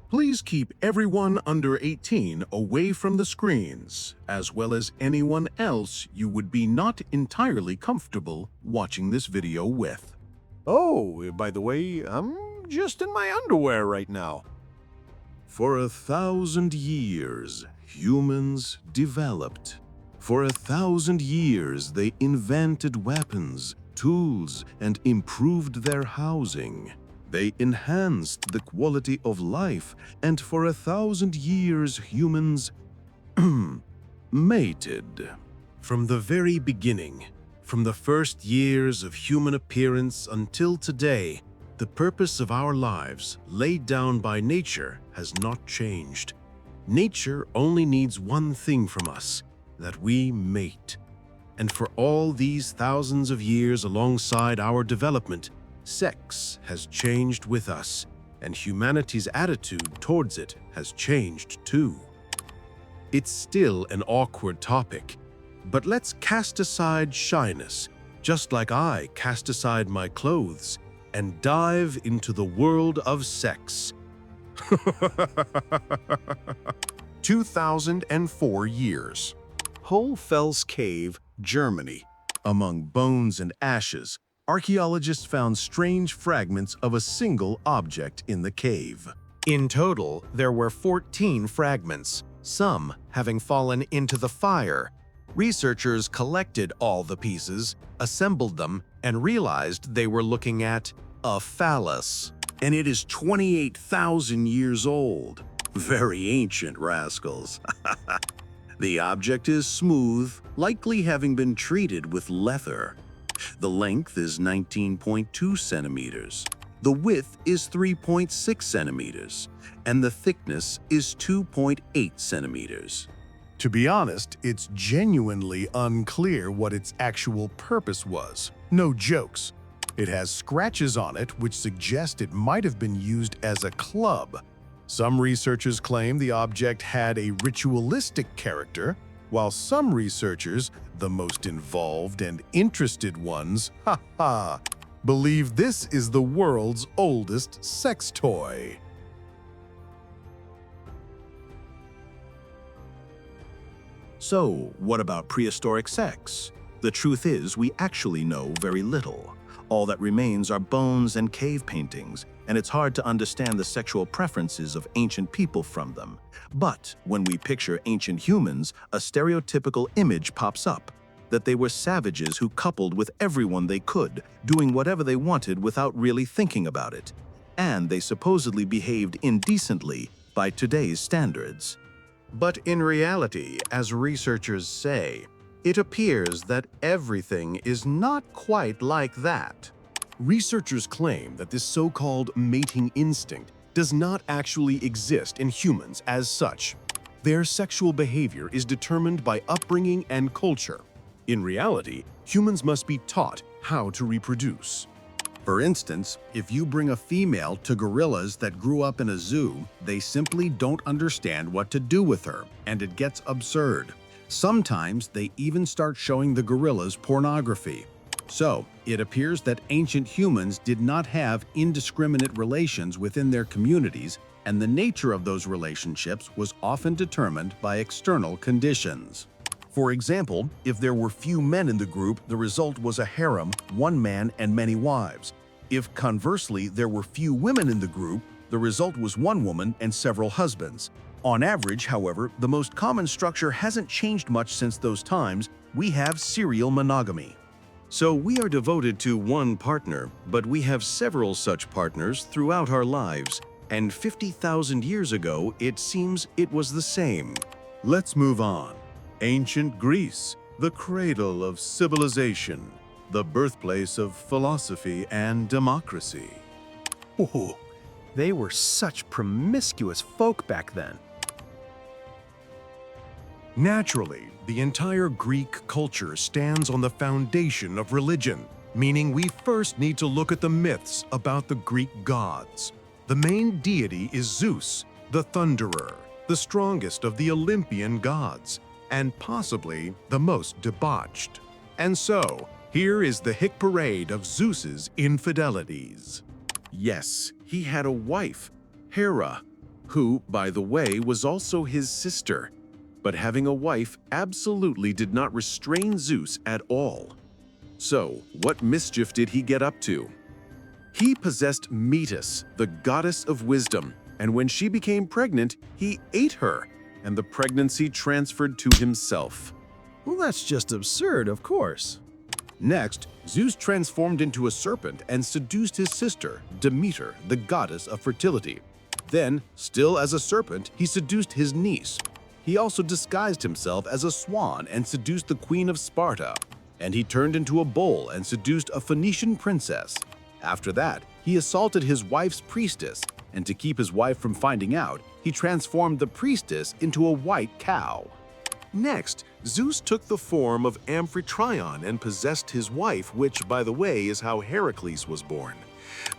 Please keep everyone under 18 away from the screens, as well as anyone else you would be not entirely comfortable watching this video with. Oh, by the way, I'm just in my underwear right now. For 1,000 years, humans developed. For 1,000 years, they invented weapons, tools, and improved their housing. They enhanced the quality of life, and for 1,000 years, humans mated. From the very beginning, from the first years of human appearance until today, the purpose of our lives, laid down by nature, has not changed. Nature only needs one thing from us, that we mate. And for all these thousands of years alongside our development, sex has changed with us, and humanity's attitude towards it has changed too. It's still an awkward topic, but let's cast aside shyness, just like I cast aside my clothes, and dive into the world of sex. 2004 years. Hohlfels Cave, Germany. Among bones and ashes, archaeologists found strange fragments of a single object in the cave. In total, there were 14 fragments, some having fallen into the fire. Researchers collected all the pieces, assembled them, and realized they were looking at a phallus. And it is 28,000 years old. Very ancient rascals. The object is smooth, likely having been treated with leather. The length is 19.2 centimeters. The width is 3.6 centimeters, and the thickness is 2.8 centimeters. To be honest, it's genuinely unclear what its actual purpose was. No jokes. It has scratches on it which suggest it might have been used as a club. Some researchers claim the object had a ritualistic character, while some researchers, the most involved and interested ones, believe this is the world's oldest sex toy. So, what about prehistoric sex? The truth is, we actually know very little. All that remains are bones and cave paintings, and it's hard to understand the sexual preferences of ancient people from them. But when we picture ancient humans, a stereotypical image pops up, that they were savages who coupled with everyone they could, doing whatever they wanted without really thinking about it. And they supposedly behaved indecently by today's standards. But in reality, as researchers say, it appears that everything is not quite like that. Researchers claim that this so-called mating instinct does not actually exist in humans as such. Their sexual behavior is determined by upbringing and culture. In reality, humans must be taught how to reproduce. For instance, if you bring a female to gorillas that grew up in a zoo, they simply don't understand what to do with her, and it gets absurd. Sometimes they even start showing the gorillas pornography. So, it appears that ancient humans did not have indiscriminate relations within their communities, and the nature of those relationships was often determined by external conditions. For example, if there were few men in the group, the result was a harem, one man and many wives. If conversely there were few women in the group, the result was one woman and several husbands. On average, however, the most common structure hasn't changed much since those times. We have serial monogamy. So we are devoted to one partner, but we have several such partners throughout our lives, and 50,000 years ago, it seems it was the same. Let's move on. Ancient Greece, the cradle of civilization, the birthplace of philosophy and democracy. Ooh, they were such promiscuous folk back then. Naturally, the entire Greek culture stands on the foundation of religion, meaning we first need to look at the myths about the Greek gods. The main deity is Zeus, the thunderer, the strongest of the Olympian gods, and possibly the most debauched. And so, here is the hick parade of Zeus's infidelities. Yes, he had a wife, Hera, who, by the way, was also his sister. But having a wife absolutely did not restrain Zeus at all. So, what mischief did he get up to? He possessed Metis, the goddess of wisdom, and when she became pregnant, he ate her, and the pregnancy transferred to himself. Well, that's just absurd, of course. Next, Zeus transformed into a serpent and seduced his sister, Demeter, the goddess of fertility. Then, still as a serpent, he seduced his niece. He also disguised himself as a swan and seduced the queen of Sparta. And he turned into a bull and seduced a Phoenician princess. After that, he assaulted his wife's priestess, and to keep his wife from finding out, he transformed the priestess into a white cow. Next, Zeus took the form of Amphitryon and possessed his wife, which, by the way, is how Heracles was born.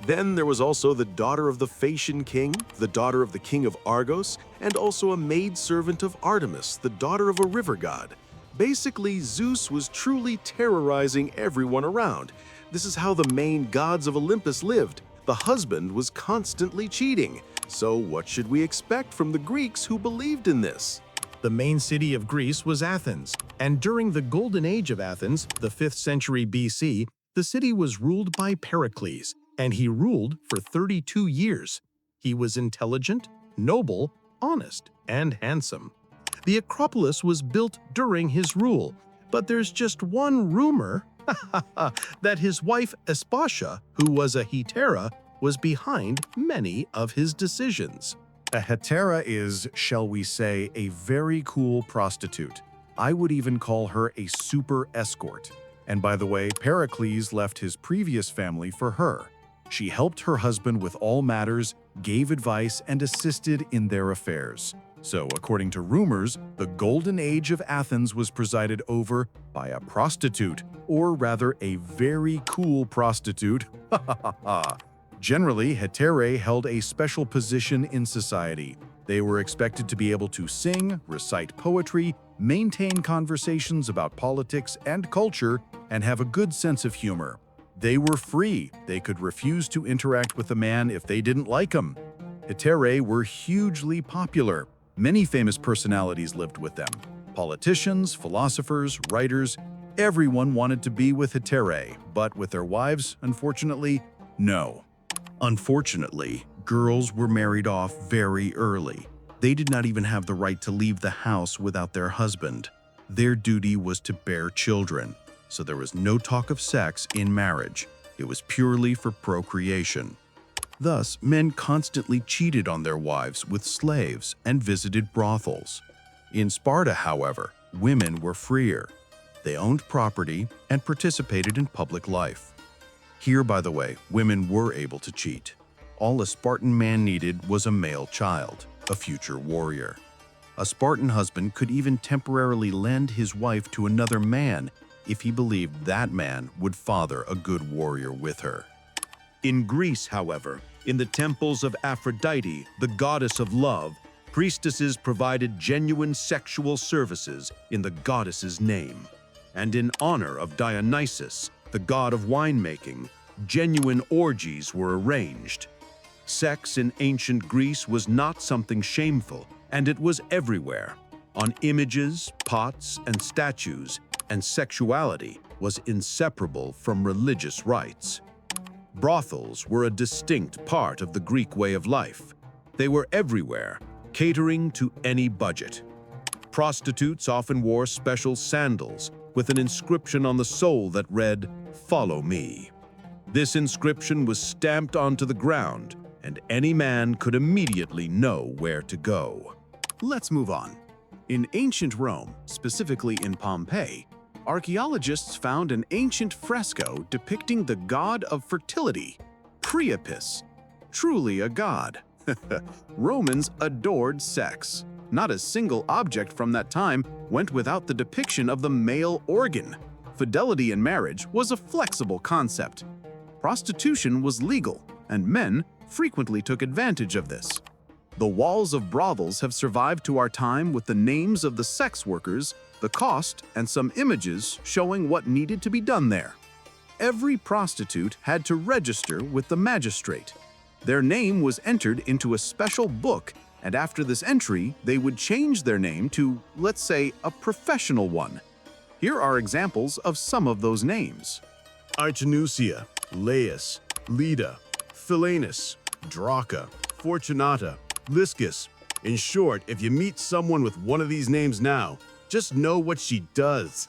Then there was also the daughter of the Phaeacian king, the daughter of the king of Argos, and also a maidservant of Artemis, the daughter of a river god. Basically, Zeus was truly terrorizing everyone around. This is how the main gods of Olympus lived. The husband was constantly cheating. So what should we expect from the Greeks who believed in this? The main city of Greece was Athens, and during the Golden Age of Athens, the 5th century BC, the city was ruled by Pericles, and he ruled for 32 years. He was intelligent, noble, honest, and handsome. The Acropolis was built during his rule, but there's just one rumor that his wife Aspasia, who was a hetera, was behind many of his decisions. A hetera is, shall we say, a very cool prostitute. I would even call her a super escort. And by the way, Pericles left his previous family for her. She helped her husband with all matters, gave advice, and assisted in their affairs. So, according to rumors, the Golden Age of Athens was presided over by a prostitute, or rather a very cool prostitute. Generally, heterae held a special position in society. They were expected to be able to sing, recite poetry, maintain conversations about politics and culture, and have a good sense of humor. They were free. They could refuse to interact with a man if they didn't like him. Heterae were hugely popular. Many famous personalities lived with them. Politicians, philosophers, writers, everyone wanted to be with heterae, but with their wives, unfortunately, no. Unfortunately, girls were married off very early. They did not even have the right to leave the house without their husband. Their duty was to bear children, so there was no talk of sex in marriage. It was purely for procreation. Thus, men constantly cheated on their wives with slaves and visited brothels. In Sparta, however, women were freer. They owned property and participated in public life. Here, by the way, women were able to cheat. All a Spartan man needed was a male child, a future warrior. A Spartan husband could even temporarily lend his wife to another man if he believed that man would father a good warrior with her. In Greece, however, in the temples of Aphrodite, the goddess of love, priestesses provided genuine sexual services in the goddess's name. And in honor of Dionysus, the god of winemaking, genuine orgies were arranged. Sex in ancient Greece was not something shameful, and it was everywhere, on images, pots, and statues, and sexuality was inseparable from religious rites. Brothels were a distinct part of the Greek way of life. They were everywhere, catering to any budget. Prostitutes often wore special sandals with an inscription on the sole that read, "Follow me." This inscription was stamped onto the ground, and any man could immediately know where to go. Let's move on. In ancient Rome, specifically in Pompeii, archaeologists found an ancient fresco depicting the god of fertility, Priapus. Truly a god. Romans adored sex. Not a single object from that time went without the depiction of the male organ. Fidelity in marriage was a flexible concept. Prostitution was legal, and men frequently took advantage of this. The walls of brothels have survived to our time with the names of the sex workers, the cost, and some images showing what needed to be done there. Every prostitute had to register with the magistrate. Their name was entered into a special book And after this entry, they would change their name to, let's say, a professional one. Here are examples of some of those names. Artenusia, Laius, Leda, Philanus, Draca, Fortunata, Liscus. In short, if you meet someone with one of these names now, just know what she does.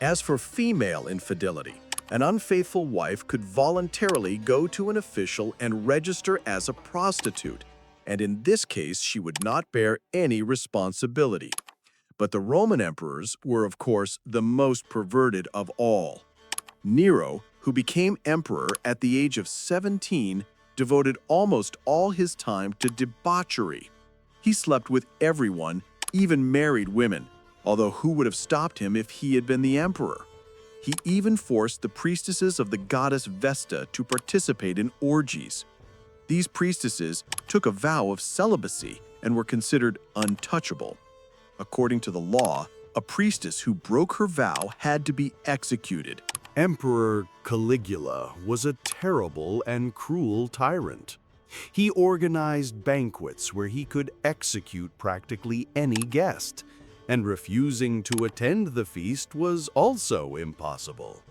As for female infidelity, an unfaithful wife could voluntarily go to an official and register as a prostitute, and in this case she would not bear any responsibility. But the Roman emperors were, of course, the most perverted of all. Nero, who became emperor at the age of 17, devoted almost all his time to debauchery. He slept with everyone, even married women, although who would have stopped him if he had been the emperor? He even forced the priestesses of the goddess Vesta to participate in orgies. These priestesses took a vow of celibacy and were considered untouchable. According to the law, a priestess who broke her vow had to be executed. Emperor Caligula was a terrible and cruel tyrant. He organized banquets where he could execute practically any guest, and refusing to attend the feast was also impossible.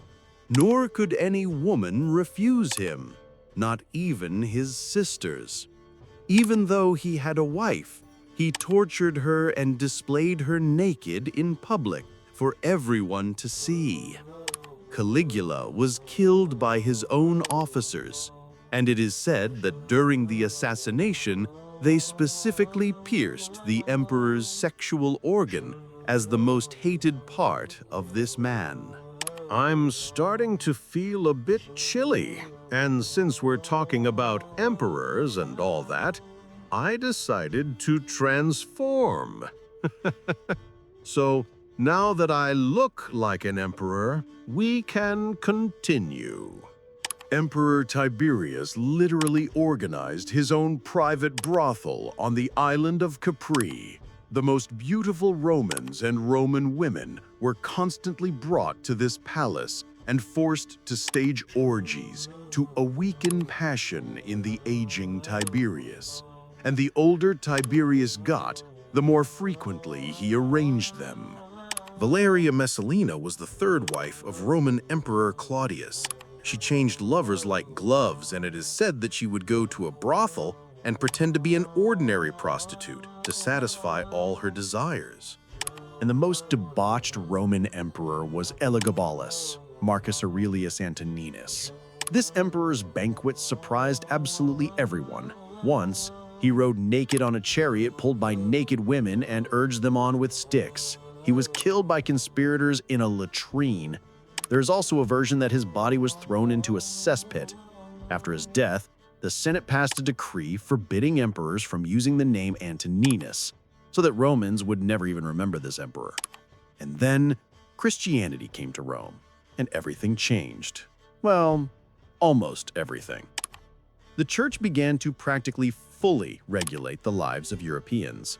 Nor could any woman refuse him, not even his sisters. Even though he had a wife, he tortured her and displayed her naked in public for everyone to see. Caligula was killed by his own officers, and it is said that during the assassination, they specifically pierced the emperor's sexual organ as the most hated part of this man. I'm starting to feel a bit chilly, and since we're talking about emperors and all that, I decided to transform. So, now that I look like an emperor, we can continue. Emperor Tiberius literally organized his own private brothel on the island of Capri. The most beautiful Romans and Roman women were constantly brought to this palace and forced to stage orgies to awaken passion in the aging Tiberius. And the older Tiberius got, the more frequently he arranged them. Valeria Messalina was the third wife of Roman Emperor Claudius. She changed lovers like gloves, and it is said that she would go to a brothel and pretend to be an ordinary prostitute to satisfy all her desires. And the most debauched Roman emperor was Elagabalus, Marcus Aurelius Antoninus. This emperor's banquets surprised absolutely everyone. Once, he rode naked on a chariot pulled by naked women and urged them on with sticks. He was killed by conspirators in a latrine. There is also a version that his body was thrown into a cesspit. After his death, the Senate passed a decree forbidding emperors from using the name Antoninus, so that Romans would never even remember this emperor. And then Christianity came to Rome, and everything changed. Well, almost everything. The church began to practically fully regulate the lives of Europeans.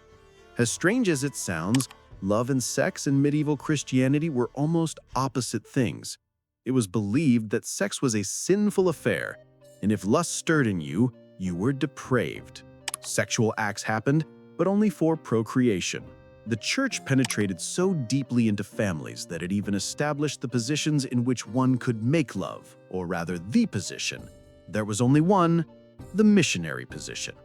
As strange as it sounds, love and sex in medieval Christianity were almost opposite things. It was believed that sex was a sinful affair, and if lust stirred in you, you were depraved. Sexual acts happened, but only for procreation. The church penetrated so deeply into families that it even established the positions in which one could make love, or rather the position. There was only one, the missionary position.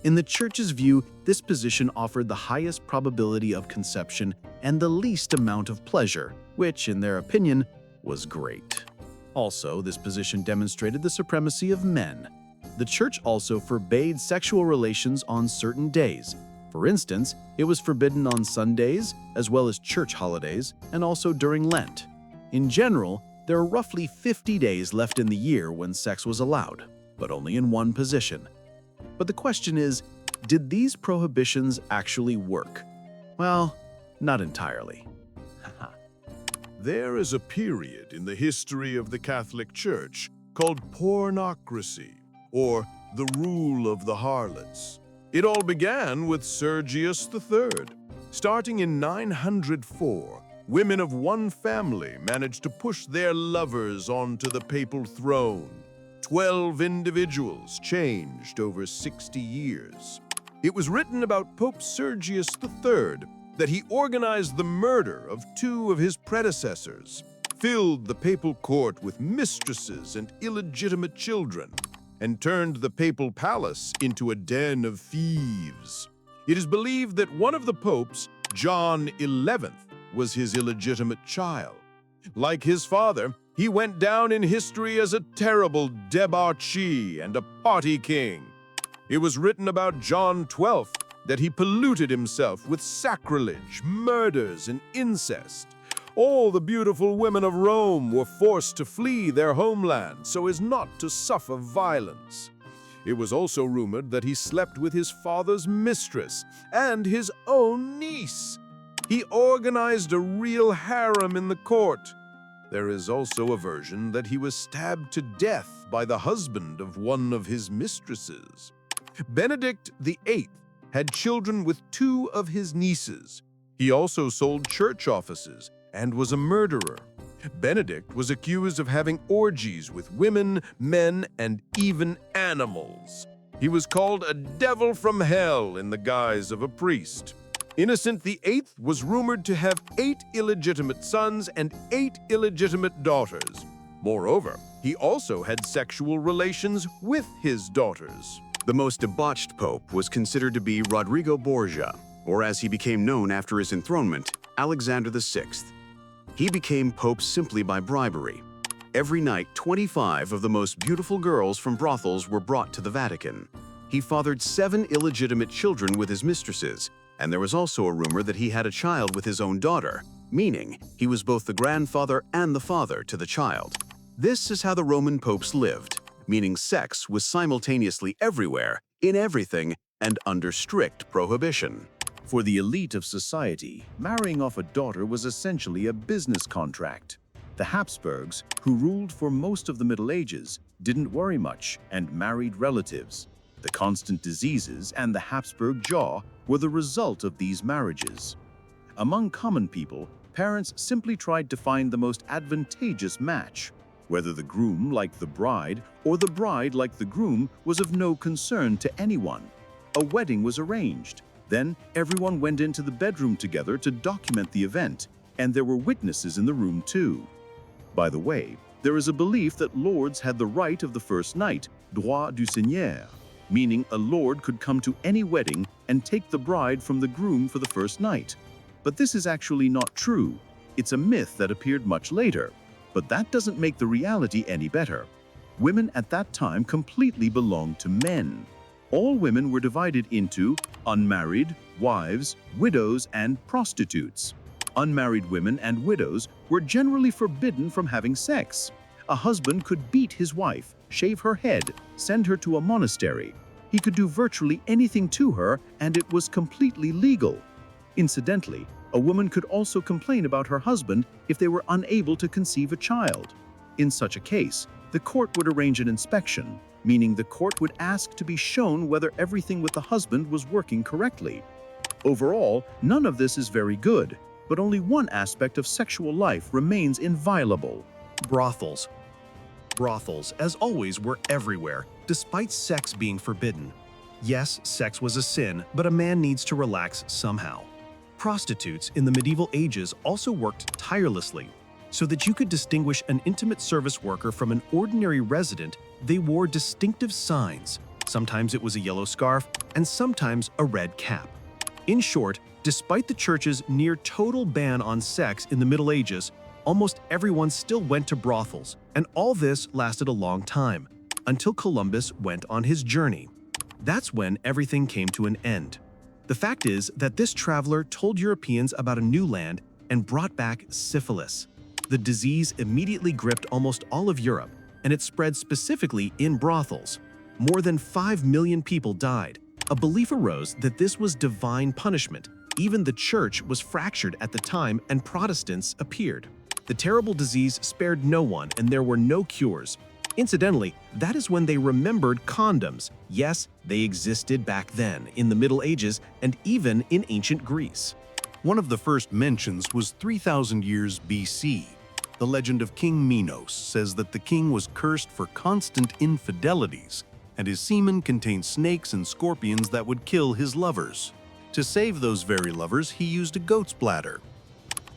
In the church's view, this position offered the highest probability of conception and the least amount of pleasure, which, in their opinion, was great. Also, this position demonstrated the supremacy of men. The church also forbade sexual relations on certain days. For instance, it was forbidden on Sundays, as well as church holidays, and also during Lent. In general, there are roughly 50 days left in the year when sex was allowed, but only in one position. But the question is, did these prohibitions actually work? Well, not entirely. There is a period in the history of the Catholic Church called pornocracy, or the rule of the harlots. It all began with Sergius III. Starting in 904, women of one family managed to push their lovers onto the papal throne. 12 individuals changed over 60 years. It was written about Pope Sergius III that he organized the murder of two of his predecessors, filled the papal court with mistresses and illegitimate children, and turned the papal palace into a den of thieves. It is believed that one of the popes, John XI, was his illegitimate child. Like his father, he went down in history as a terrible debauchee and a party king. It was written about John XII that he polluted himself with sacrilege, murders, and incest. All the beautiful women of Rome were forced to flee their homeland so as not to suffer violence. It was also rumored that he slept with his father's mistress and his own niece. He organized a real harem in the court. There is also a version that he was stabbed to death by the husband of one of his mistresses. Benedict VIII had children with two of his nieces. He also sold church offices and was a murderer. Benedict was accused of having orgies with women, men, and even animals. He was called a devil from hell in the guise of a priest. Innocent VIII was rumored to have 8 illegitimate sons and 8 illegitimate daughters. Moreover, he also had sexual relations with his daughters. The most debauched pope was considered to be Rodrigo Borgia, or as he became known after his enthronement, Alexander VI. He became pope simply by bribery. Every night, 25 of the most beautiful girls from brothels were brought to the Vatican. He fathered 7 illegitimate children with his mistresses, and there was also a rumor that he had a child with his own daughter, meaning he was both the grandfather and the father to the child. This is how the Roman popes lived, meaning sex was simultaneously everywhere, in everything, and under strict prohibition. For the elite of society, marrying off a daughter was essentially a business contract. The Habsburgs, who ruled for most of the Middle Ages, didn't worry much and married relatives. The constant diseases and the Habsburg jaw were the result of these marriages. Among common people, parents simply tried to find the most advantageous match. Whether the groom liked the bride or the bride liked the groom was of no concern to anyone. A wedding was arranged. Then everyone went into the bedroom together to document the event, and there were witnesses in the room too. By the way, there is a belief that lords had the right of the first night, droit du seigneur, meaning a lord could come to any wedding and take the bride from the groom for the first night. But this is actually not true. It's a myth that appeared much later, but that doesn't make the reality any better. Women at that time completely belonged to men. All women were divided into unmarried, wives, widows, and prostitutes. Unmarried women and widows were generally forbidden from having sex. A husband could beat his wife, shave her head, send her to a monastery. He could do virtually anything to her, and it was completely legal. Incidentally, a woman could also complain about her husband if they were unable to conceive a child. In such a case, the court would arrange an inspection, meaning the court would ask to be shown whether everything with the husband was working correctly. Overall, none of this is very good, but only one aspect of sexual life remains inviolable. Brothels. Brothels, as always, were everywhere, despite sex being forbidden. Yes, sex was a sin, but a man needs to relax somehow. Prostitutes in the medieval ages also worked tirelessly. So that you could distinguish an intimate service worker from an ordinary resident, they wore distinctive signs. Sometimes it was a yellow scarf, and sometimes a red cap. In short, despite the church's near total ban on sex in the Middle Ages, almost everyone still went to brothels, and all this lasted a long time, until Columbus went on his journey. That's when everything came to an end. The fact is that this traveler told Europeans about a new land and brought back syphilis. The disease immediately gripped almost all of Europe, and it spread specifically in brothels. More than 5 million people died. A belief arose that this was divine punishment. Even the church was fractured at the time, and Protestants appeared. The terrible disease spared no one, and there were no cures. Incidentally, that is when they remembered condoms. Yes, they existed back then, in the Middle Ages, and even in ancient Greece. One of the first mentions was 3,000 years BC. The legend of King Minos says that the king was cursed for constant infidelities and his semen contained snakes and scorpions that would kill his lovers. To save those very lovers, he used a goat's bladder.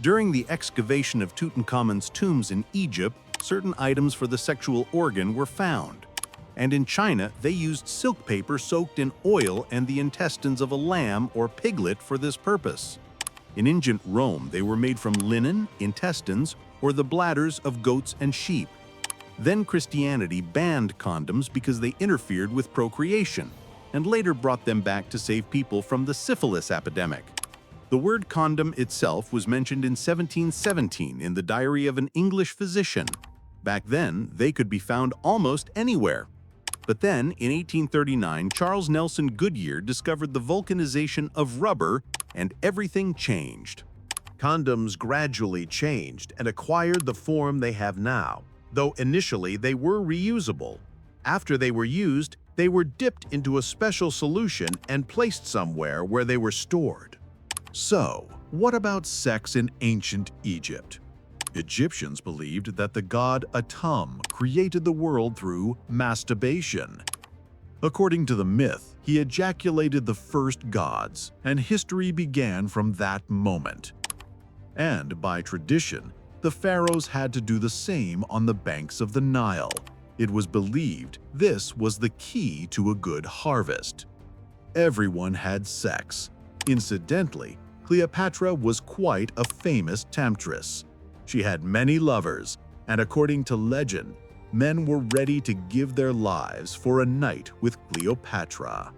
During the excavation of Tutankhamun's tombs in Egypt, certain items for the sexual organ were found. And in China, they used silk paper soaked in oil and the intestines of a lamb or piglet for this purpose. In ancient Rome, they were made from linen, intestines, or the bladders of goats and sheep. Then Christianity banned condoms because they interfered with procreation, and later brought them back to save people from the syphilis epidemic. The word condom itself was mentioned in 1717 in the diary of an English physician. Back then, they could be found almost anywhere. But then, in 1839, Charles Nelson Goodyear discovered the vulcanization of rubber, and everything changed. Condoms gradually changed and acquired the form they have now, though initially they were reusable. After they were used, they were dipped into a special solution and placed somewhere where they were stored. So, what about sex in ancient Egypt? Egyptians believed that the god Atum created the world through masturbation. According to the myth, he ejaculated the first gods, and history began from that moment. And by tradition, the pharaohs had to do the same on the banks of the Nile. It was believed this was the key to a good harvest. Everyone had sex. Incidentally, Cleopatra was quite a famous temptress. She had many lovers, and according to legend, men were ready to give their lives for a night with Cleopatra.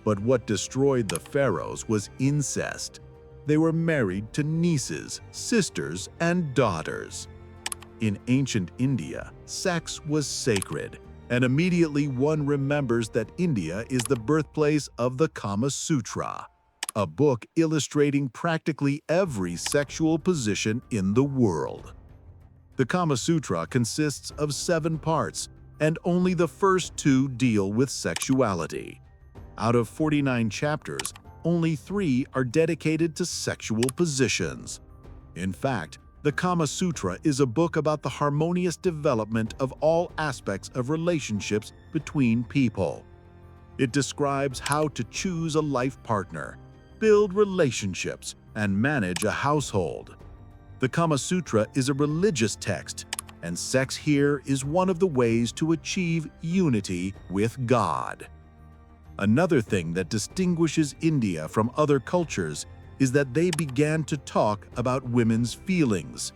But what destroyed the pharaohs was incest. They were married to nieces, sisters, and daughters. In ancient India, sex was sacred, and immediately one remembers that India is the birthplace of the Kama Sutra, a book illustrating practically every sexual position in the world. The Kama Sutra consists of 7 parts, and only the first 2 deal with sexuality. Out of 49 chapters, only 3 are dedicated to sexual positions. In fact, the Kama Sutra is a book about the harmonious development of all aspects of relationships between people. It describes how to choose a life partner, build relationships, and manage a household. The Kama Sutra is a religious text, and sex here is one of the ways to achieve unity with God. Another thing that distinguishes India from other cultures is that they began to talk about women's feelings.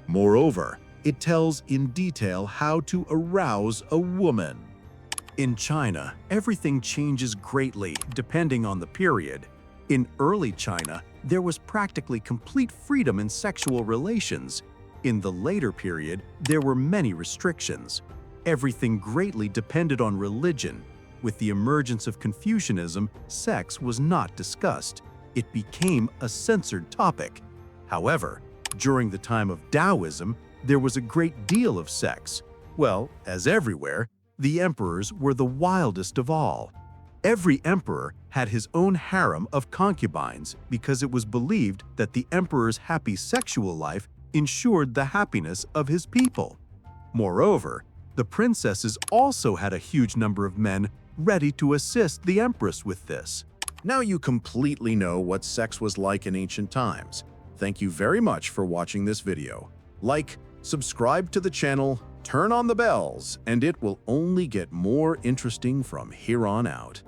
Moreover, it tells in detail how to arouse a woman. In China, everything changes greatly depending on the period. In early China, there was practically complete freedom in sexual relations. In the later period, there were many restrictions. Everything greatly depended on religion. With the emergence of Confucianism, sex was not discussed. It became a censored topic. However, during the time of Taoism, there was a great deal of sex. Well, as everywhere, the emperors were the wildest of all. Every emperor had his own harem of concubines because it was believed that the emperor's happy sexual life ensured the happiness of his people. Moreover, the princesses also had a huge number of men ready to assist the empress with this. Now you completely know what sex was like in ancient times. Thank you very much for watching this video. Like, subscribe to the channel, turn on the bells, and it will only get more interesting from here on out.